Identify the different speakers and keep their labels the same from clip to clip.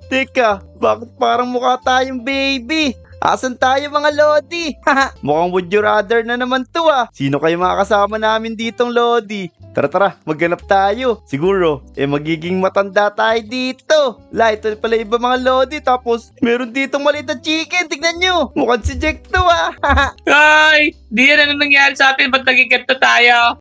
Speaker 1: Teka, bakit parang mukha tayong baby? Asan tayo mga Lodi? Mukhang would you rather na naman to ah. Sino kayo makakasama namin ditong Lodi? Tara, maghanap tayo. Siguro, magiging matanda tayo dito. Ito pala iba mga Lodi. Tapos, meron ditong maliit na chicken. Tignan nyo. Mukhang si Jack to ah.
Speaker 2: Ay, di yan ano nangyari sa atin. Ba't naging ganito tayo?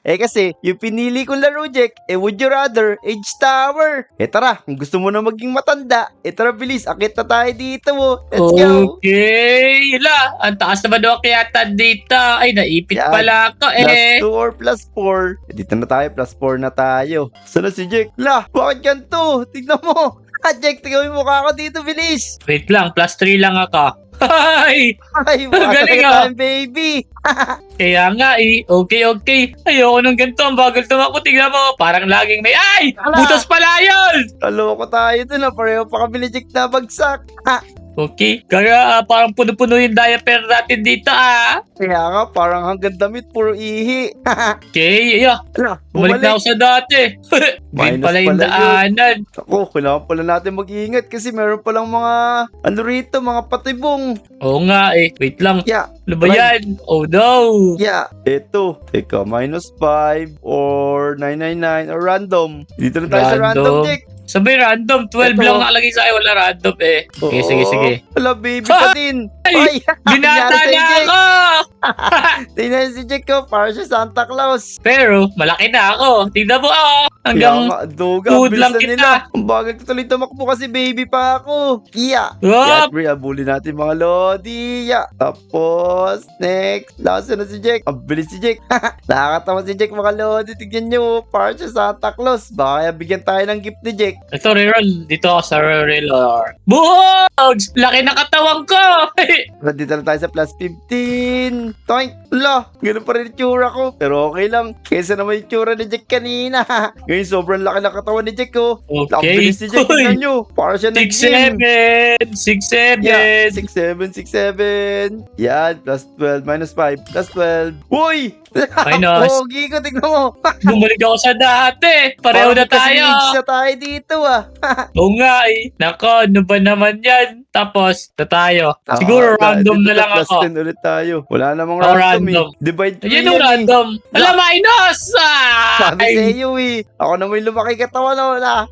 Speaker 1: Kasi, yung pinili kong laro, Jack, would you rather, Age Tower. Tara, kung gusto mo na maging matanda, tara bilis, akit na tayo dito mo. Let's go.
Speaker 2: Okay, yala. Ang taas naman daw kaya dito. Ay, naipit
Speaker 1: Yan.
Speaker 2: pala ako
Speaker 1: Plus 2 or plus 4. Dito na tayo, plus 4 na tayo. Sana si Jack? Bakit ganito? Tignan mo. Jack, tignan mo yung mukha ko dito, bilis.
Speaker 2: Wait lang, plus 3 lang ako. Ay,
Speaker 1: Ay, mukha
Speaker 2: Galing,
Speaker 1: talaga
Speaker 2: ah.
Speaker 1: tayong baby.
Speaker 2: kaya nga Okay. Ayoko nung ganito. Ang bagal tumakbo. Tingnan mo. Parang laging may... Ay!
Speaker 1: Ala.
Speaker 2: Butas pala yun!
Speaker 1: Taloko tayo dun, pareho pa kami ni Jack na bagsak.
Speaker 2: Okay. Kaya parang puno-puno yung diaper natin dito
Speaker 1: Kaya nga, parang hanggang damit, puro ihi.
Speaker 2: Okay, bumalik na ako sa dati. Ngayon
Speaker 1: Minus
Speaker 2: pala yung
Speaker 1: pala yun.
Speaker 2: daanan.
Speaker 1: Ako, kailangan pala natin mag-iingat kasi meron palang mga, rito, mga patibong.
Speaker 2: Oo nga Wait lang.
Speaker 1: Yeah,
Speaker 2: Ano ba yan? Oh no!
Speaker 1: Ito. Teka, minus 5 or 999 or random. Dito na tayo sa
Speaker 2: Random.
Speaker 1: random, Jack.
Speaker 2: Sabay random. 12
Speaker 1: Ito.
Speaker 2: lang nakalagay sa akin. Wala random Okay, sige.
Speaker 1: Wala, baby pa din.
Speaker 2: Ay! Binata
Speaker 1: nangyari
Speaker 2: na
Speaker 1: sa'yo, Jack?
Speaker 2: ako!
Speaker 1: Tingnan si Jack ko, parang siya Santa Claus.
Speaker 2: Pero, malaki na ako. Tingnan mo Hanggang...
Speaker 1: Duga,
Speaker 2: tuhod
Speaker 1: bilis
Speaker 2: lang
Speaker 1: na
Speaker 2: kita.
Speaker 1: nila. Ang bagal ko tuloy tumakbo kasi baby pa ako.
Speaker 2: Wop!
Speaker 1: Pre, abuli natin mga Lodi. Tapos, next. Last na si Jack. Ang bilis si Jack. Nakakatawa si Jack mga Lodi. Tignan nyo, parang siya Santa Claus. Baka kaya bigyan tayo ng gift ni Jack.
Speaker 2: Ito, reroll. Dito ako sa reroll. Buhogs! Laki na katawan ko!
Speaker 1: Dito na tayo sa plus 15. Toink! Ganun pa rin yung tsura ko. Pero okay lang. Kesa naman yung tsura ni Jack kanina. Ngayon, sobrang laki na katawan ni Jack ko. Ang
Speaker 2: Okay.
Speaker 1: bilis ni Jack. Tignan nyo. Parang siya nag-gym.
Speaker 2: 6-7! 6-7!
Speaker 1: Yeah, 6-7. Yan, plus 12, minus 5, plus 12. Uy!
Speaker 2: Minus.
Speaker 1: Pogi ko, tignan mo.
Speaker 2: Bumalik ako sa dati. Pareho na tayo.
Speaker 1: Kasi na tayo dito ah.
Speaker 2: Oo nga Nako, ano ba naman yan? Tapos, na tayo. Siguro random na lang
Speaker 1: plus
Speaker 2: ako.
Speaker 1: 10 ulit tayo. Wala namang
Speaker 2: Oh,
Speaker 1: random,
Speaker 2: random.
Speaker 1: Divide 3
Speaker 2: Yan yung random. Ala, minus!
Speaker 1: Sabi sa iyo Ako na may lumaki katawan na.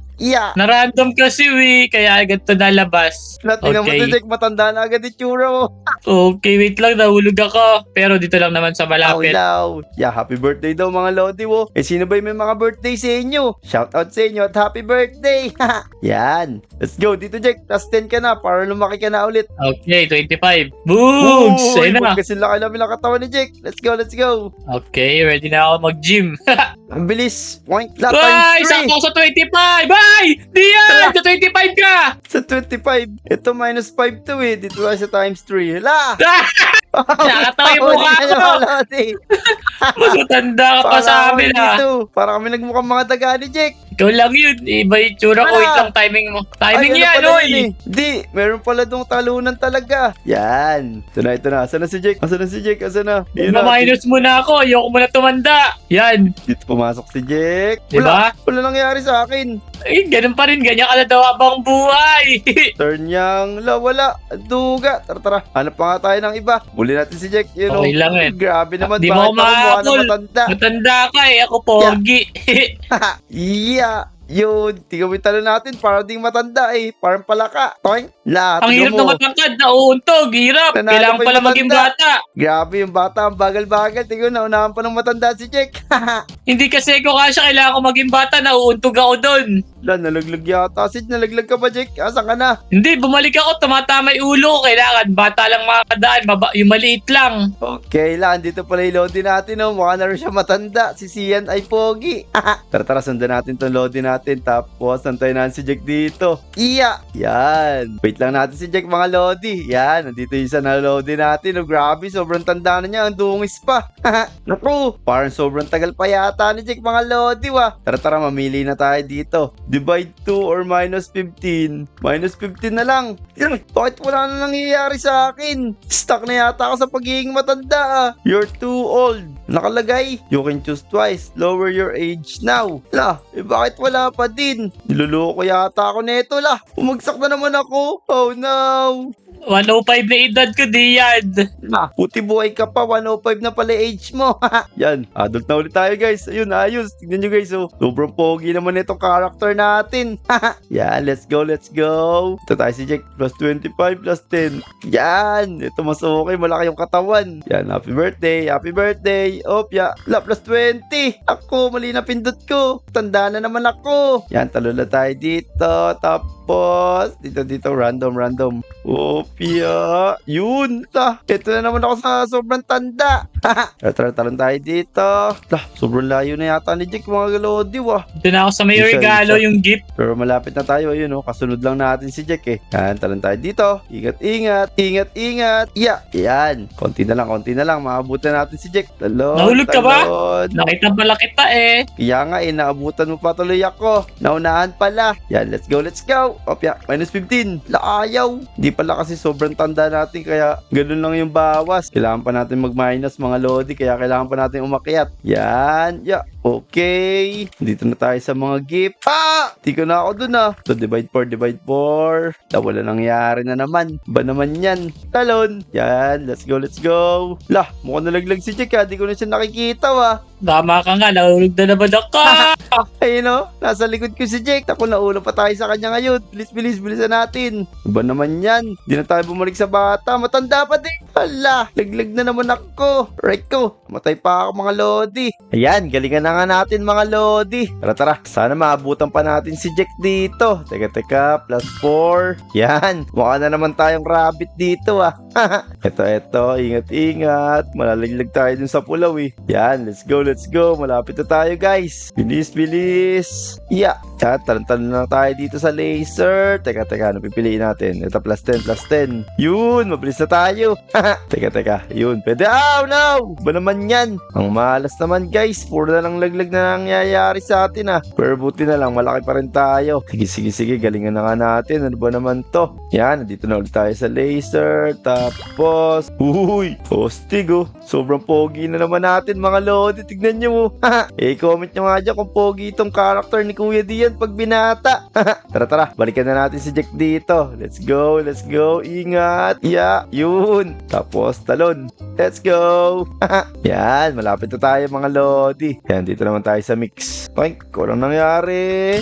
Speaker 2: Na-random kasi kaya ganito nalabas.
Speaker 1: Tingnan mo
Speaker 2: Okay.
Speaker 1: si Jack, matanda na agad yung tsura mo.
Speaker 2: Okay, wait lang. Nahulog ako. Pero dito lang naman sa malapit.
Speaker 1: Ilaw. Happy birthday daw mga Lodi mo. Sino ba yung may mga birthday sa inyo? Shout out sa inyo at happy birthday. Yan. Let's go. Dito Jack, plus 10 ka na para lumaki ka na ulit.
Speaker 2: Okay, 25. Boogs! Ayun na.
Speaker 1: Kasi laki namin ang katawan ni Jack. Let's go.
Speaker 2: Okay, ready na ako mag-gym.
Speaker 1: Ang bilis. Point la
Speaker 2: Ay,
Speaker 1: times 3.
Speaker 2: sakto ako sa 25! Ay! Di yan! Sa 25 ka!
Speaker 1: Sa 25. Ito minus 5 to Dito lang sa times 3. Hala!
Speaker 2: Nakatawa yung mukha ko! Mas matanda ka pa sa amin
Speaker 1: Para kami nagmukhang mga daga ni Jack.
Speaker 2: Ikaw lang yun. Iba yung tsura ko. Wait lang, timing mo. Timing
Speaker 1: Ay,
Speaker 2: yan,
Speaker 1: pala
Speaker 2: oy!
Speaker 1: yun Di, meron pala dong talunan talaga. Yan. Ito na. Asan na si Jack? Asan na? Yun na.
Speaker 2: Ma-minus muna ako. Ayoko muna tumanda. Yan.
Speaker 1: Dito pumasok si Jack.
Speaker 2: Diba?
Speaker 1: Wala nangyari sa akin.
Speaker 2: Ay, ganun pa rin. Ganyan ka na daw habang buhay.
Speaker 1: Turn yang wala. Duga. Tara. Hanap pa nga tayo ng iba. Muli natin si Jack.
Speaker 2: Okay lang
Speaker 1: Grabe naman.
Speaker 2: Di mo
Speaker 1: Bakit ako mukha na
Speaker 2: mahabol.
Speaker 1: matanda?
Speaker 2: Matanda ka Ako pogi.
Speaker 1: Yun. Tingnan mo yung talo natin. Parang ding matanda Parang palaka. Toing.
Speaker 2: Ang hirap na matangkad. Nauuntog. Hirap.
Speaker 1: Nanalo
Speaker 2: Kailangan
Speaker 1: pa yung
Speaker 2: pala maging
Speaker 1: matanda.
Speaker 2: bata.
Speaker 1: Grabe yung bata. Ang bagal-bagal. Tingnan na. Unahan pa ng matanda si Jack.
Speaker 2: Hindi kasi ko kasya. Kailangan ko maging bata. Nauuntog ako doon.
Speaker 1: Nalaglag yata. Sid, nalaglag ka ba, Jack? Asan ka na?
Speaker 2: Hindi, bumalik ako. Tumatama yung ulo ko. Kailangan. Bata lang makakadaan. Yung maliit lang.
Speaker 1: Okay lang. Dito pala yung Lodi natin. Mukha na rin siya matanda. Si Sian ay pogi. Tara, sundan natin tong Lodi natin. Tapos, nantayin natin si Jack dito. Yan. Wait lang natin si Jack, mga Lodi. Yan. Nandito yung isa na Lodi natin. Grabe. Sobrang tanda na niya. Ang dungis pa. Naku. Parang sobrang tagal pa yata ni Jack, mga Lodi. Tara, mamili na tayo dito. Divide 2 or minus 15. Minus 15 na lang. Bakit wala na nangyayari sa akin? Stuck na yata ako sa pagiging matanda. You're too old. Nakalagay, you can choose twice. Lower your age now. Bakit wala pa din? Niluloko yata ako neto Umagsak na naman ako. Oh no.
Speaker 2: 105 na edad ko, Dian.
Speaker 1: Puti buhay ka pa, 105 na pala age mo. Yan, adult na ulit tayo guys. Ayun, ayos. Tignan nyo guys, sobrang pogi naman itong character natin. Yan, let's go. Ito tayo si Jack, plus 25, plus 10. Yan, ito mas okay, malaki yung katawan. Yan, happy birthday. Opya, plus 20. Ako, mali na pindot ko. Tanda na naman ako. Yan, talo na tayo dito. Tapos, dito, random. Opya. Yun. Ito na naman ako sa sobrang tanda. Talon tayo dito. Sobrang layo na yata ni Jack, mga galodi.
Speaker 2: Ito na ako sa may regalo, yung gift.
Speaker 1: Pero malapit na tayo. Ayun, kasunod lang natin si Jack Yan, talon tayo dito. Ingat. Yan. Konti na lang. Maabutan natin si Jack.
Speaker 2: Nahulog ka ba? Nakita pala kita
Speaker 1: Kaya nga naabutan mo pa tuloy ako. Naunahan pala. Yan, let's go. Opya, minus 15. Ayaw. Di pala kasi sobrang tanda natin kaya ganun lang yung bawas. Kailangan pa natin mag-minus mga lodi kaya kailangan pa natin umakyat. Yan. Okay. Dito na tayo sa mga gift. Di ko na ako dun So, divide 4. Wala nangyari na naman. Ba naman yan? Talon. Yan. Let's go. Mukhang nalaglag si Jack Di ko na siya nakikita
Speaker 2: Tama ka nga, nahulog na naman ako.
Speaker 1: Ayun nasa likod ko si Jack. Ako nauna pa tayo sa kanya ngayon. Bilisan natin. Ba naman yan? Di na tayo bumalik sa bata. Matanda pa din. Laglag na naman ako. Right ko. Matay pa ako mga lodi. Ayan, galingan na nga natin mga lodi. Tara. Sana maabutan pa natin si Jack dito. Teka. Plus 4. Yan. Mukha na naman tayong rabbit dito Ito. Ingat. Malalaglag tayo dun sa pulaw Yan, let's go. Malapit na tayo guys. Bilis. Talon na tayo dito sa laser. Teka, ano pipiliin natin? Ito, plus 10. Yun, mabilis na tayo. Teka. Yun, pwede. No! Ba naman yan? Ang malas naman guys. Puro na lang laglag na nangyayari sa atin Pero buti na lang, malaki pa rin tayo. Sige, galingan na nga natin. Ano ba naman to? Yan, nandito na ulit tayo sa laser. Tapos, postig Sobrang pogi na naman natin mga lodi. Tignan nyo comment nyo nga dyan kung pogi itong character ni Kuya Dian pag binata. Tara, balikan na natin si Jack dito. Let's go. Ingat. Yun. Tapos talon. Let's go. Yan, malapit na tayo mga lodi. Yan, dito naman tayo sa mix. Walang nangyari.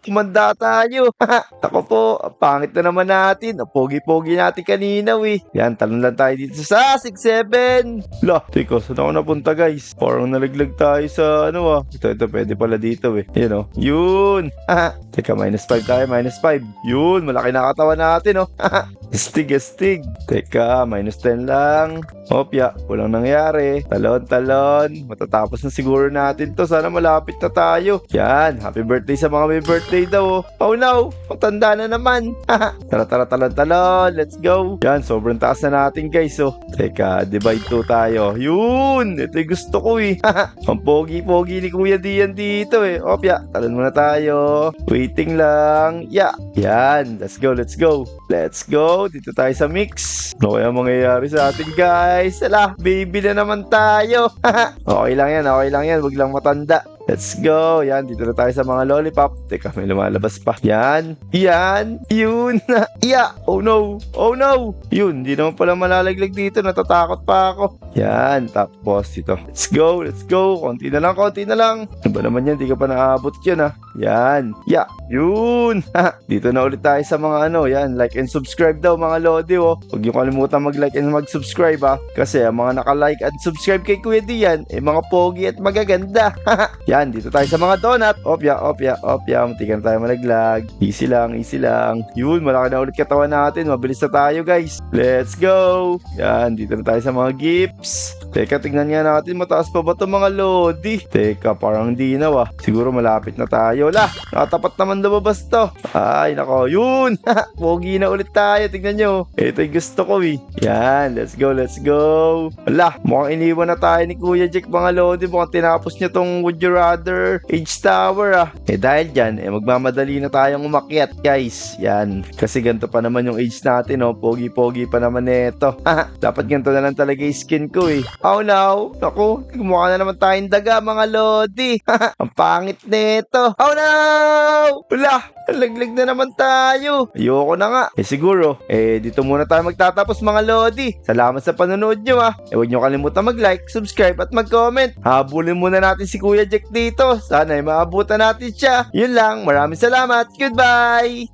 Speaker 1: Kumanda tayo. Ako po, pangit na naman natin. Pogi-pogi natin kanina Yan, talon lang tayo dito sa 6-7. Teka, saan ako napunta guys? Parang nalaglag tayo sa Ito, pwede pala dito Yun. Teka, minus 5 tayo, minus 5. Yun, malaki na katawan natin Astig. Teka, minus 10 lang. Opya, walang nangyari. Talon. Matatapos na siguro natin to. Sana malapit na tayo. Yan, happy birthday sa mga may birthday daw Oh no, matanda na naman. Tara, talon. Let's go. Yan, sobrang taas na natin guys Teka, divide 2 tayo. Yun, ito yung gusto ko Ang pogi-pogi ni Kuya Dian dito Opya, talon muna tayo. Waiting lang. Yan, let's go. Dito tayo sa mix. Ano kaya mangyayari sa atin guys? Baby na naman tayo. Okay lang yan. Wag lang matanda. Let's go. Yan, dito na tayo sa mga lollipop. Teka, may lumalabas pa. Yan. Yun. Oh no. Yun, di naman pala malalaglag dito. Natatakot pa ako. Yan, tapos dito. Let's go. Konti na lang. Ano ba naman yan? Di ka pa naabot yun Yan. Yun. Dito na ulit tayo sa mga yan. Like and subscribe daw mga lodi Huwag niyo kalimutan mag-like and mag-subscribe Kasi ang mga naka-like and subscribe kay Kuya Dian mga pogi at magaganda. Yan, dito tayo sa mga donut. Opya. Matikan tayo malaglag. Easy lang. Yun, malaki na ulit katawan natin. Mabilis na tayo guys. Let's go. Yan, dito na tayo sa mga gifts. Teka, tingnan nga natin. Mataas pa ba ito mga lodi? Teka, parang di na Siguro malapit na tayo. Yola, nakatapat naman lumabas to. Ay, nako, yun. Pogi na ulit tayo, tignan nyo. Ito yung gusto ko eh. Yan, let's go, let's go. Wala, mukhang iniwan na tayo ni Kuya Jack mga lodi. Mukhang tinapos niya tong Would You Rather Age Tower dahil dyan, magmamadali na tayong umakyat guys. Yan, kasi ganito pa naman yung age natin pogi-pogi pa naman neto. Dapat ganito na lang talaga yung skin ko eh. Oh no, naku, mukha na naman tayong daga mga lodi. Ang pangit neto. Oh no, wala, laglag na naman tayo. Ayoko na nga. Siguro, dito muna tayo magtatapos mga lodi. Salamat sa panonood nyo huwag nyo kalimutan mag-like, subscribe at mag-comment. Habulin muna natin si Kuya Jack dito. Sana maabutan natin siya. Yun lang, maraming salamat. Goodbye!